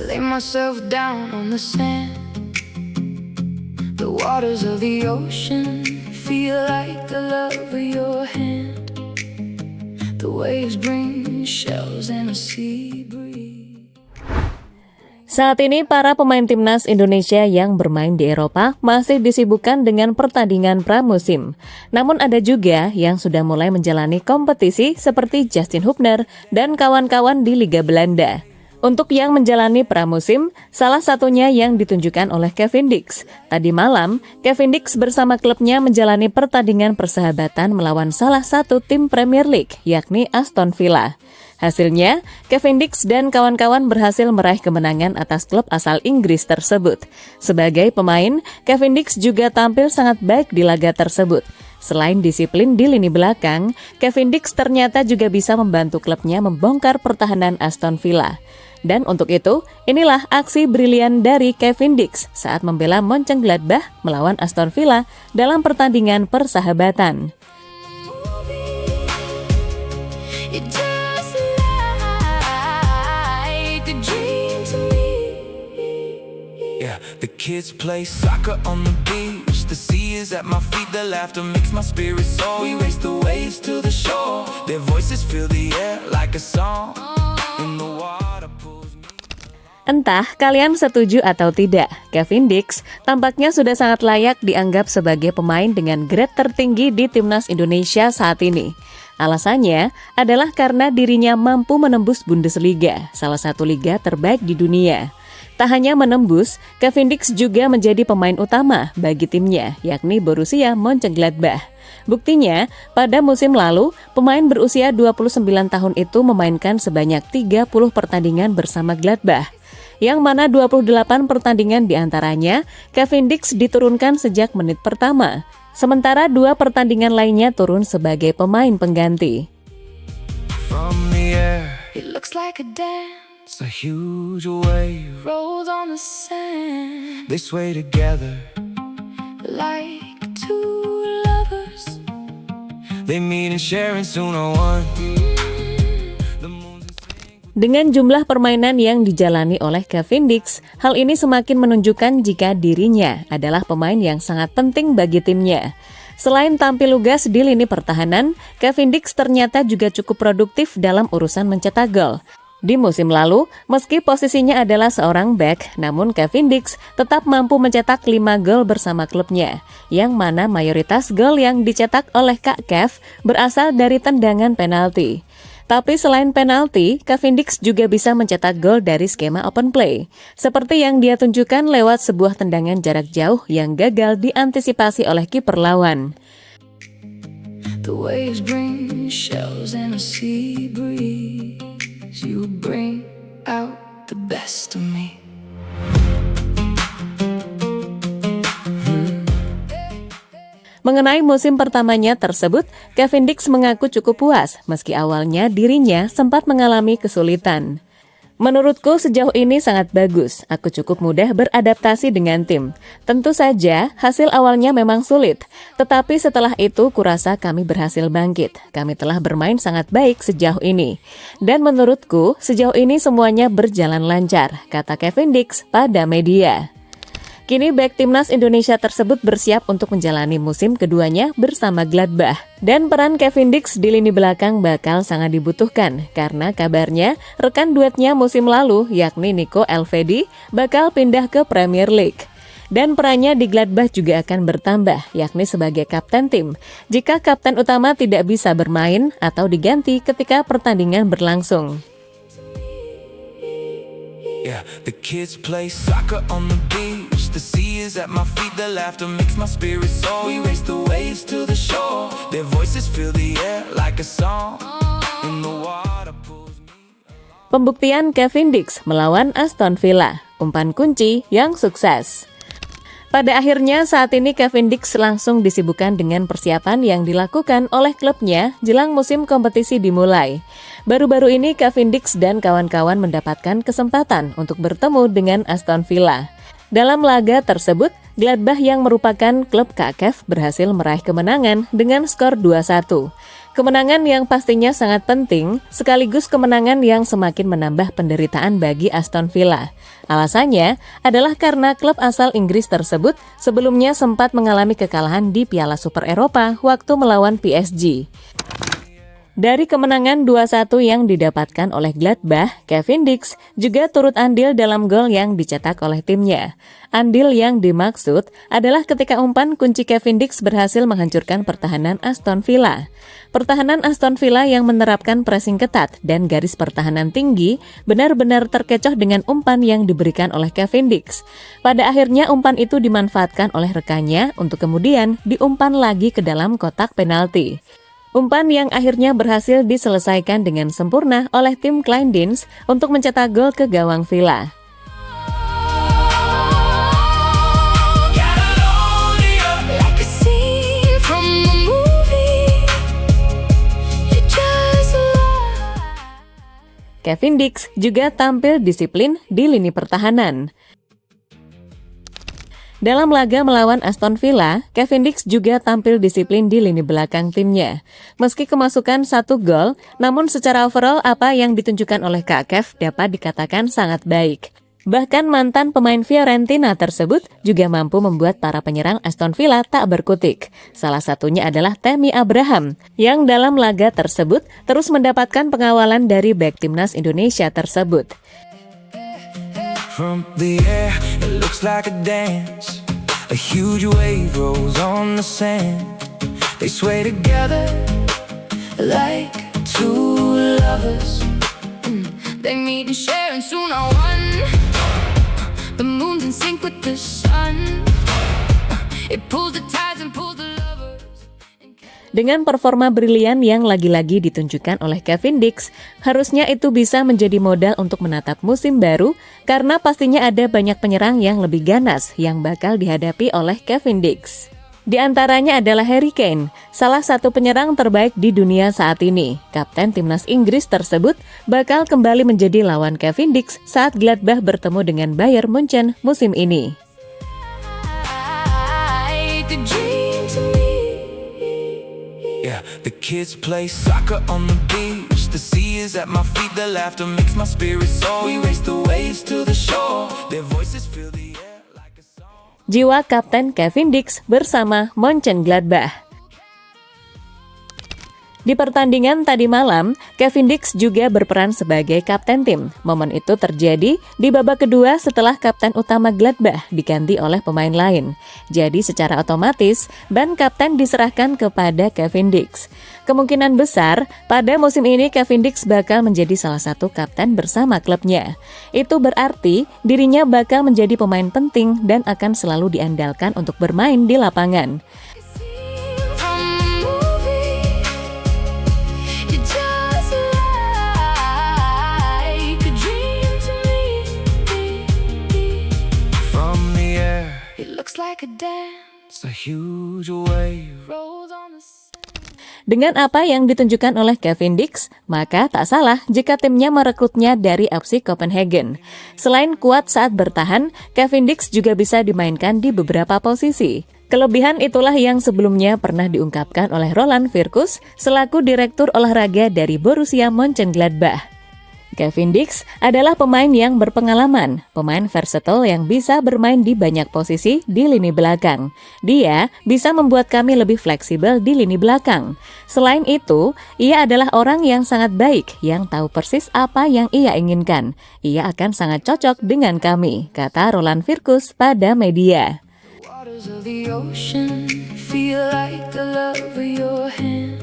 lay myself down on the sand. The waters of the ocean feel like the love of your hand. The waves bring shells and a sea breeze. Saat ini para pemain timnas Indonesia yang bermain di Eropa masih disibukkan dengan pertandingan pramusim. Namun ada juga yang sudah mulai menjalani kompetisi seperti Justin Hubner dan kawan-kawan di Liga Belanda. Untuk yang menjalani pramusim, salah satunya yang ditunjukkan oleh Kevin Dix. Tadi malam, Kevin Dix bersama klubnya menjalani pertandingan persahabatan melawan salah satu tim Premier League, yakni Aston Villa. Hasilnya, Kevin Dix dan kawan-kawan berhasil meraih kemenangan atas klub asal Inggris tersebut. Sebagai pemain, Kevin Dix juga tampil sangat baik di laga tersebut. Selain disiplin di lini belakang, Kevin Dix ternyata juga bisa membantu klubnya membongkar pertahanan Aston Villa. Dan untuk itu, inilah aksi brilian dari Kevin Dix saat membela Mönchengladbach melawan Aston Villa dalam pertandingan persahabatan. The kids play soccer on the beach. The sea is at my feet, the laughter makes my spirit soar. We race the waves to the shore. Their voices fill the air like a song. In the water pools. Entah kalian setuju atau tidak, Kevin Dix tampaknya sudah sangat layak dianggap sebagai pemain dengan grade tertinggi di timnas Indonesia saat ini. Alasannya adalah karena dirinya mampu menembus Bundesliga, salah satu liga terbaik di dunia. Tak hanya menembus, Kevin Dix juga menjadi pemain utama bagi timnya, yakni Borussia Mönchengladbach. Buktinya, pada musim lalu, pemain berusia 29 tahun itu memainkan sebanyak 30 pertandingan bersama Gladbach. Yang mana 28 pertandingan diantaranya, Kevin Dix diturunkan sejak menit pertama. Sementara 2 pertandingan lainnya turun sebagai pemain pengganti. From the air, It looks like a dance. it's a huge wave. Rolls on the sand They sway together. like two lovers. They meet and share and soon are one. The moon's in sync. Dengan jumlah permainan yang dijalani oleh Kevin Dix, hal ini semakin menunjukkan jika dirinya adalah pemain yang sangat penting bagi timnya. Selain tampil lugas di lini pertahanan, Kevin Dix ternyata juga cukup produktif dalam urusan mencetak gol. Di musim lalu, meski posisinya adalah seorang bek, namun Kevin Dix tetap mampu mencetak 5 gol bersama klubnya, yang mana mayoritas gol yang dicetak oleh Kak Kev berasal dari tendangan penalti. Tapi selain penalti, Kevin Dix juga bisa mencetak gol dari skema open play, seperti yang dia tunjukkan lewat sebuah tendangan jarak jauh yang gagal diantisipasi oleh kiper lawan. The waves bring shells and a sea breeze. You bring out the best of me. Mengenai musim pertamanya tersebut, Kevin Dix mengaku cukup puas meski awalnya dirinya sempat mengalami kesulitan. Menurutku sejauh ini sangat bagus, aku cukup mudah beradaptasi dengan tim. Tentu saja hasil awalnya memang sulit, tetapi setelah itu kurasa kami berhasil bangkit. Kami telah bermain sangat baik sejauh ini. Dan menurutku sejauh ini semuanya berjalan lancar, kata Kevin Dix pada media. Kini bek timnas Indonesia tersebut bersiap untuk menjalani musim keduanya bersama Gladbach. Dan peran Kevin Dix di lini belakang bakal sangat dibutuhkan karena kabarnya rekan duetnya musim lalu yakni Nico Elvedi bakal pindah ke Premier League. Dan perannya di Gladbach juga akan bertambah yakni sebagai kapten tim jika kapten utama tidak bisa bermain atau diganti ketika pertandingan berlangsung. Yeah, the kids play soccer on the beach. The sea is at my feet, the laughter makes my spirit soar. We race the waves to the shore. Their voices fill the air like a song. In the water pools me. Pembuktian Kevin Dix melawan Aston Villa, umpan kunci yang sukses. Pada akhirnya saat ini Kevin Dix langsung disibukkan dengan persiapan yang dilakukan oleh klubnya jelang musim kompetisi dimulai. Baru-baru ini Kevin Dix dan kawan-kawan mendapatkan kesempatan untuk bertemu dengan Aston Villa. Dalam laga tersebut, Gladbach yang merupakan klub Kak Kev berhasil meraih kemenangan dengan skor 2-1. Kemenangan yang pastinya sangat penting, sekaligus kemenangan yang semakin menambah penderitaan bagi Aston Villa. Alasannya adalah karena klub asal Inggris tersebut sebelumnya sempat mengalami kekalahan di Piala Super Eropa waktu melawan PSG. Dari kemenangan 2-1 yang didapatkan oleh Gladbach, Kevin Dix juga turut andil dalam gol yang dicetak oleh timnya. Andil yang dimaksud adalah ketika umpan kunci Kevin Dix berhasil menghancurkan pertahanan Aston Villa. Pertahanan Aston Villa yang menerapkan pressing ketat dan garis pertahanan tinggi benar-benar terkecoh dengan umpan yang diberikan oleh Kevin Dix. Pada akhirnya umpan itu dimanfaatkan oleh rekannya untuk kemudian diumpan lagi ke dalam kotak penalti. Umpan yang akhirnya berhasil diselesaikan dengan sempurna oleh tim Kleindienst untuk mencetak gol ke gawang Villa. Kevin Dix juga tampil disiplin di lini pertahanan. Dalam laga melawan Aston Villa, Kevin Dix juga tampil disiplin di lini belakang timnya. Meski kemasukan 1 gol, namun secara overall apa yang ditunjukkan oleh Kak Kev dapat dikatakan sangat baik. Bahkan mantan pemain Fiorentina tersebut juga mampu membuat para penyerang Aston Villa tak berkutik. Salah satunya adalah Tammy Abraham, yang dalam laga tersebut terus mendapatkan pengawalan dari bek timnas Indonesia tersebut. From the air, it looks like a dance. A huge wave rolls on the sand. They sway together like two lovers. They meet and share and soon are one. The moon's in sync with the sun. It pulls the tides and pulls the lovers. Dengan performa brilian yang lagi-lagi ditunjukkan oleh Kevin Dix, harusnya itu bisa menjadi modal untuk menatap musim baru karena pastinya ada banyak penyerang yang lebih ganas yang bakal dihadapi oleh Kevin Dix. Di antaranya adalah Harry Kane, salah satu penyerang terbaik di dunia saat ini. Kapten timnas Inggris tersebut bakal kembali menjadi lawan Kevin Dix saat Gladbach bertemu dengan Bayern Munchen musim ini. The kids play soccer on the beach. The sea is at my feet. The laughter makes my spirit soar. We race the waves to the shore. Their voices fill the air like a song. Jiwa Kapten Kevin Dix bersama Mönchengladbach. Di pertandingan tadi malam, Kevin Dix juga berperan sebagai kapten tim. Momen itu terjadi di babak kedua setelah kapten utama Gladbach diganti oleh pemain lain. Jadi secara otomatis, ban kapten diserahkan kepada Kevin Dix. Kemungkinan besar, pada musim ini Kevin Dix bakal menjadi salah satu kapten bersama klubnya. Itu berarti dirinya bakal menjadi pemain penting dan akan selalu diandalkan untuk bermain di lapangan. Like a dance, a huge wave rolls on the Dengan apa yang ditunjukkan oleh Kevin Dix, maka tak salah jika timnya merekrutnya dari FC Copenhagen. Selain kuat saat bertahan, Kevin Dix juga bisa dimainkan di beberapa posisi. Kelebihan itulah yang sebelumnya pernah diungkapkan oleh Roland Virkus selaku direktur olahraga dari Borussia Mönchengladbach. Kevin Dix adalah pemain yang berpengalaman, pemain versatile yang bisa bermain di banyak posisi di lini belakang. Dia bisa membuat kami lebih fleksibel di lini belakang. Selain itu, ia adalah orang yang sangat baik, yang tahu persis apa yang ia inginkan. Ia akan sangat cocok dengan kami, kata Roland Virkus pada media. waters of the ocean feel like the love of your hand.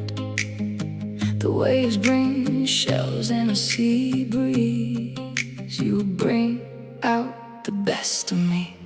The waves bring shells and a sea breeze. You bring out the best of me.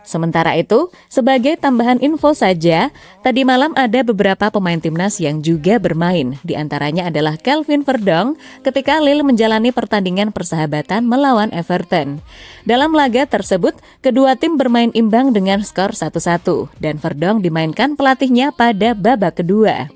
Sementara itu, sebagai tambahan info saja, tadi malam ada beberapa pemain timnas yang juga bermain. Di antaranya adalah Calvin Verdong ketika Lille menjalani pertandingan persahabatan melawan Everton. Dalam laga tersebut, kedua tim bermain imbang dengan skor 1-1 dan Verdong dimainkan pelatihnya pada babak kedua.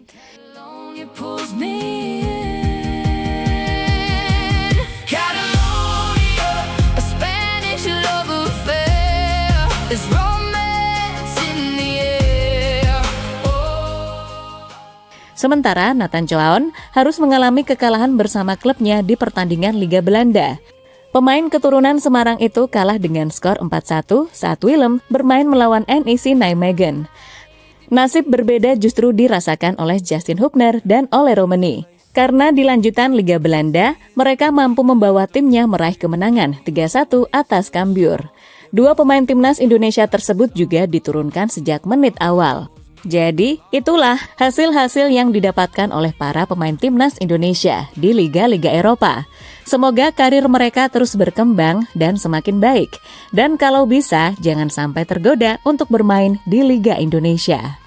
Sementara Nathan Choaon harus mengalami kekalahan bersama klubnya di pertandingan Liga Belanda. Pemain keturunan Semarang itu kalah dengan skor 4-1 saat Willem bermain melawan NEC Nijmegen. Nasib berbeda justru dirasakan oleh Justin Hubner dan Ole Romani. Karena di lanjutan Liga Belanda, mereka mampu membawa timnya meraih kemenangan 3-1 atas Cambuur. Dua pemain timnas Indonesia tersebut juga diturunkan sejak menit awal. Jadi, itulah hasil-hasil yang didapatkan oleh para pemain timnas Indonesia di Liga-Liga Eropa. Semoga karir mereka terus berkembang dan semakin baik. Dan kalau bisa, jangan sampai tergoda untuk bermain di Liga Indonesia.